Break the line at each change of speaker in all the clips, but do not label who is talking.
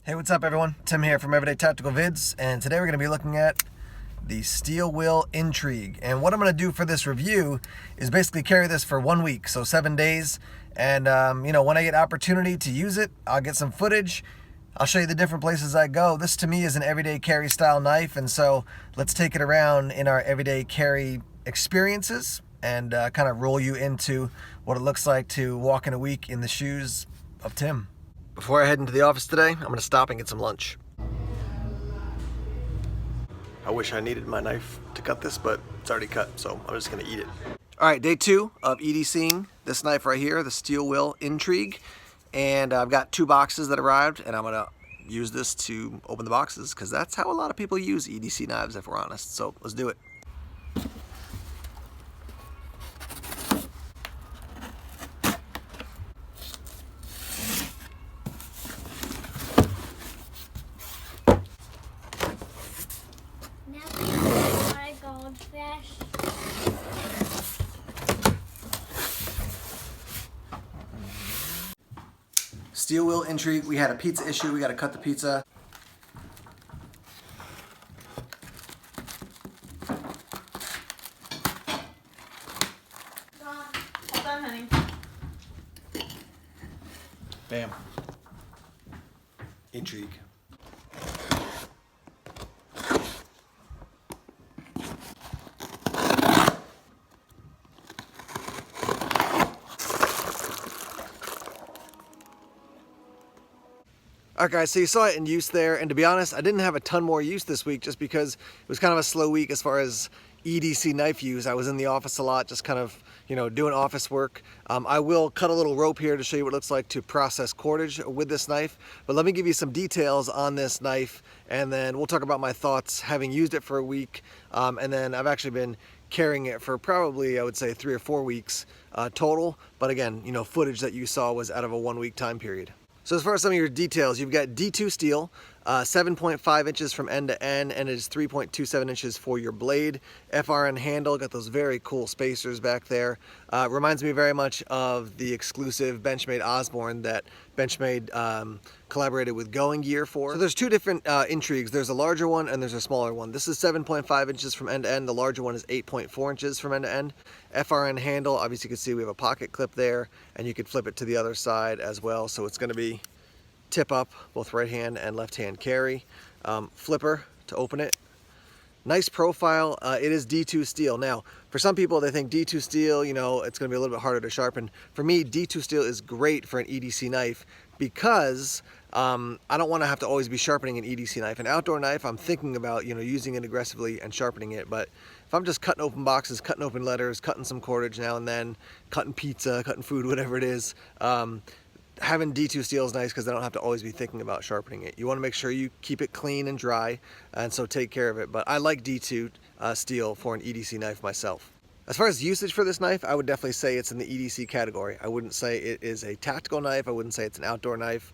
Hey, what's up everyone? Tim here from Everyday Tactical Vids, and today we're going to be looking at the Steel Will Intrigue. And what I'm going to do for this review is basically carry this for 1 week, so 7 days. And when I get opportunity to use it, I'll get some footage. I'll show you the different places I go. This to me is an everyday carry style knife, and so let's take it around in our everyday carry experiences and kind of roll you into what it looks like to walk in a week in the shoes of Tim. Before I head into the office today, I'm going to stop and get some lunch. I wish I needed my knife to cut this, but it's already cut, so I'm just going to eat it. All right, day 2 of EDCing this knife right here, the Steel Will Intrigue. And I've got 2 boxes that arrived, and I'm going to use this to open the boxes because that's how a lot of people use EDC knives, if we're honest. So let's do it. Steel Will Intrigue. We had a pizza issue. We got to cut the pizza.
Hold on, honey.
Bam. Intrigue. Alright guys, so you saw it in use there, and to be honest, I didn't have a ton more use this week just because it was kind of a slow week as far as EDC knife use. I was in the office a lot, just kind of, doing office work. I will cut a little rope here to show you what it looks like to process cordage with this knife, but let me give you some details on this knife, and then we'll talk about my thoughts having used it for a week, and then I've actually been carrying it for probably, I would say, 3 or 4 weeks total, but again, footage that you saw was out of a 1 week time period. So as far as some of your details, you've got D2 steel, 7.5 inches from end to end, and it is 3.27 inches for your blade. FRN handle, got those very cool spacers back there. Reminds me very much of the exclusive Benchmade Osborne that Benchmade collaborated with Going Gear for. So there's 2 different intrigues. There's a larger one and there's a smaller one. This is 7.5 inches from end to end. The larger one is 8.4 inches from end to end. FRN handle, obviously you can see we have a pocket clip there, and you could flip it to the other side as well. So it's going to be tip up, both right hand and left hand carry. Flipper to open it. Nice profile. It is D2 steel. Now, for some people, they think D2 steel, it's going to be a little bit harder to sharpen. For me, D2 steel is great for an EDC knife because I don't want to have to always be sharpening an EDC knife. An outdoor knife, I'm thinking about, using it aggressively and sharpening it. But if I'm just cutting open boxes, cutting open letters, cutting some cordage now and then, cutting pizza, cutting food, whatever it is, having D2 steel is nice because I don't have to always be thinking about sharpening it. You want to make sure you keep it clean and dry, and so take care of it. But I like D2 steel for an EDC knife myself. As far as usage for this knife, I would definitely say it's in the EDC category. I wouldn't say it is a tactical knife. I wouldn't say it's an outdoor knife.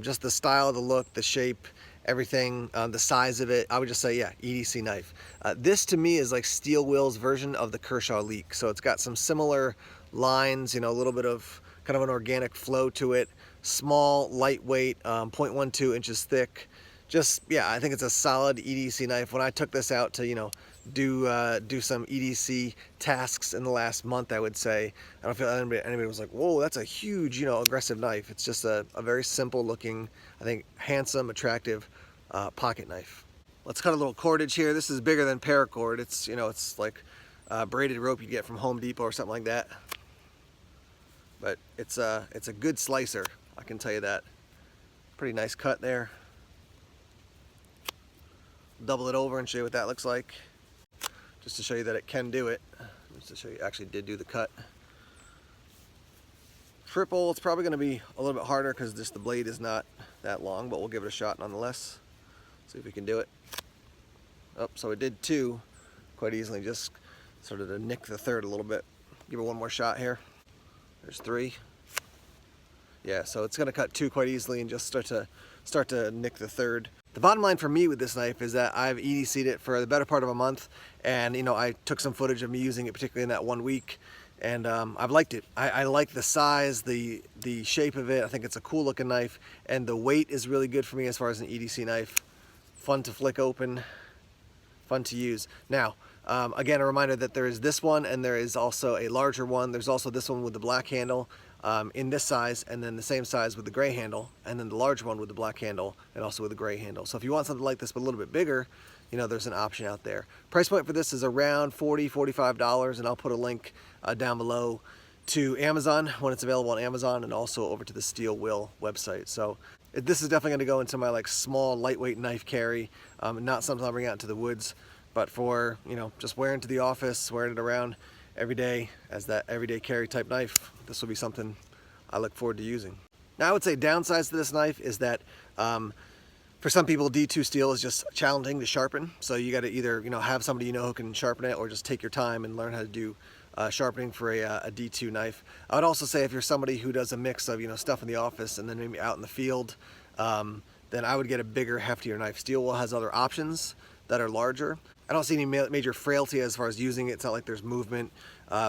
Just the style, the look, the shape, everything, the size of it, I would just say, yeah, EDC knife. This to me is like Steel Will's version of the Kershaw Leek. So it's got some similar lines, a little bit of kind of an organic flow to it. Small, lightweight, 0.12 inches thick. Just, yeah, I think it's a solid EDC knife. When I took this out to, do some EDC tasks in the last month, I would say, I don't feel anybody was like, whoa, that's a huge, aggressive knife. It's just a very simple looking, I think, handsome, attractive pocket knife. Let's cut a little cordage here. This is bigger than paracord. It's, it's like braided rope you get from Home Depot or something like that. But it's a good slicer, I can tell you that. Pretty nice cut there. Double it over and show you what that looks like. Just to show you that it can do it. Just to show you it actually did do the cut. Triple, it's probably going to be a little bit harder because just the blade is not that long, but we'll give it a shot nonetheless. See if we can do it. Oh, so it did 2 quite easily, just sort of to nick the 3rd a little bit. Give it one more shot here. There's 3. Yeah, so it's going to cut 2 quite easily and just start to nick the 3rd. The bottom line for me with this knife is that I've EDC'd it for the better part of a month, and I took some footage of me using it, particularly in that 1 week, and I've liked it. I like the size, the shape of it. I think it's a cool looking knife, and the weight is really good for me as far as an EDC knife. Fun to flick open, fun to use. Now, again, a reminder that there is this one and there is also a larger one. There's also this one with the black handle in this size, and then the same size with the gray handle, and then the large one with the black handle and also with the gray handle. So if you want something like this but a little bit bigger, you know, there's an option out there. Price point for this is around $40, $45, and I'll put a link down below to Amazon when it's available on Amazon, and also over to the Steel Will website. So this is definitely going to go into my like small lightweight knife carry, not something I'll bring out into the woods, but for, you know, just wearing to the office, wearing it around every day as that everyday carry type knife. This will be something I look forward to using. Now, I would say downsides to this knife is that for some people, D2 steel is just challenging to sharpen. So you got to either, you know, have somebody you know who can sharpen it, or just take your time and learn how to do sharpening for a D2 knife. I would also say if you're somebody who does a mix of, you know, stuff in the office and then maybe out in the field, then I would get a bigger, heftier knife. Steel Will has other options that are larger. I don't see any major frailty as far as using it. It's not like there's movement,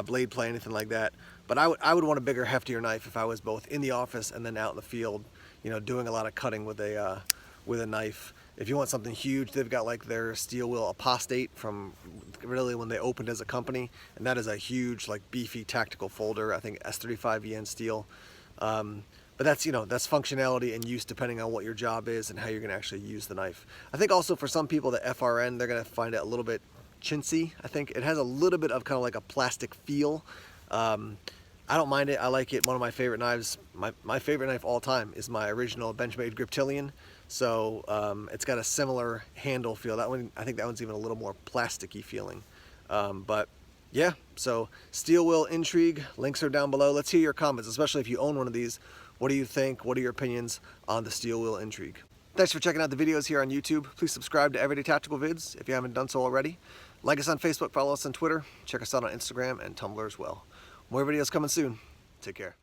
blade play, anything like that. But I would want a bigger, heftier knife if I was both in the office and then out in the field, you know, doing a lot of cutting with a knife. If you want something huge, they've got like their Steel Will Apostate from really when they opened as a company, and that is a huge, like, beefy tactical folder. I think S35EN steel. But that's, you know, that's functionality and use depending on what your job is and how you're going to actually use the knife. I think also for some people, the FRN, they're going to find it a little bit chintzy. I think it has a little bit of kind of like a plastic feel. I don't mind it. I like it. One of my favorite knives, my favorite knife all time is my original Benchmade Griptilian. So it's got a similar handle feel. That one, I think that one's even a little more plasticky feeling. But yeah, so Steel Will Intrigue, links are down below. Let's hear your comments, especially if you own one of these. What do you think? What are your opinions on the Steel Will Intrigue? Thanks for checking out the videos here on YouTube. Please subscribe to Everyday Tactical Vids if you haven't done so already. Like us on Facebook, follow us on Twitter, check us out on Instagram and Tumblr as well. More videos coming soon. Take care.